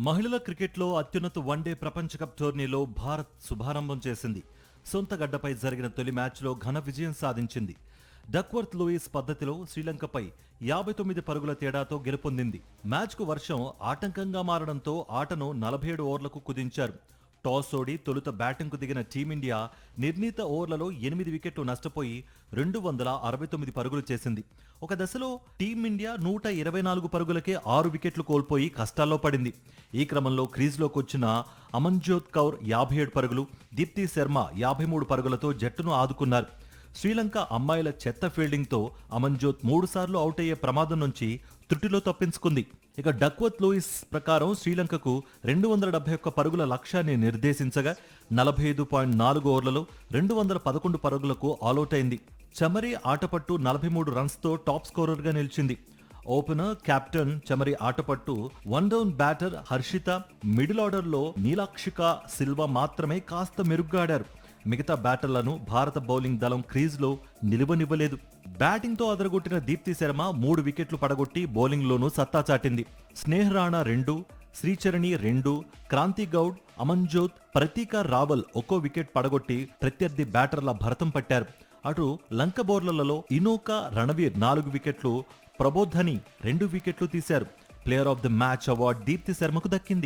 మహిళల క్రికెట్లో అత్యున్నత వన్డే ప్రపంచ కప్ టోర్నీలో భారత్ శుభారంభం చేసింది. సొంత గడ్డపై జరిగిన తొలి మ్యాచ్లో ఘన విజయం సాధించింది. డక్వర్త్ లూయిస్ పద్ధతిలో శ్రీలంకపై 59 పరుగుల తేడాతో గెలుపొందింది. మ్యాచ్కు వర్షం ఆటంకంగా మారడంతో ఆటను 47 ఓవర్లకు కుదించారు. టాస్ ఓడి తొలుత బ్యాటింగ్కు దిగిన టీమిండియా నిర్ణీత ఓవర్లలో 8 వికెట్లు నష్టపోయి 269 పరుగులు చేసింది. ఒక దశలో టీమిండియా 124 పరుగులకే 6 వికెట్లు కోల్పోయి కష్టాల్లో పడింది. ఈ క్రమంలో క్రీజ్లోకి వచ్చిన అమన్జోత్ కౌర్ 57 పరుగులు, దీప్తి శర్మ 53 పరుగులతో జట్టును ఆదుకున్నారు. శ్రీలంక అమ్మాయిల చెత్త ఫీల్డింగ్తో అమన్జోత్ 3 సార్లు అవుట్ అయ్యే ప్రమాదం నుంచి త్రుటిలో తప్పించుకుంది. ఇక డక్వర్త్ లూయిస్ ప్రకారం శ్రీలంకకు 271 పరుగుల లక్ష్యాన్ని నిర్దేశించగా 45.4 ఓవర్లలో 211 పరుగులకు ఆలౌట్ అయింది. చమరి ఆటపట్టు 43 రన్స్తో టాప్ స్కోరర్గా నిలిచింది. Opener captain Chamari Athapaththu, one down batter Harshitha, middle ఆర్డర్లో నీలాక్షిక సిల్వా మాత్రమే కాస్త మెరుగ్గా ఆడారు. మిగతా బ్యాటర్లను భారత బౌలింగ్ దళం క్రీజ్లో నిలువనివ్వలేదు. బ్యాటింగ్తో అదరగొట్టిన దీప్తి శర్మ 3 వికెట్లు పడగొట్టి బౌలింగ్లోనూ సత్తా చాటింది. స్నేహ్ రాణా 2, శ్రీచరణి 2, క్రాంతి గౌడ్, అమన్జోత్, ప్రతీక రావల్ ఒక్కో వికెట్ పడగొట్టి ప్రత్యర్థి బ్యాటర్ల భరతం పట్టారు. అటు లంక బౌలర్లలో ఇనోకా రణవీర్ 4 వికెట్లు, ప్రబోధని 2 వికెట్లు తీశారు. Player of the match award Deepti శర్మకు దక్కింది.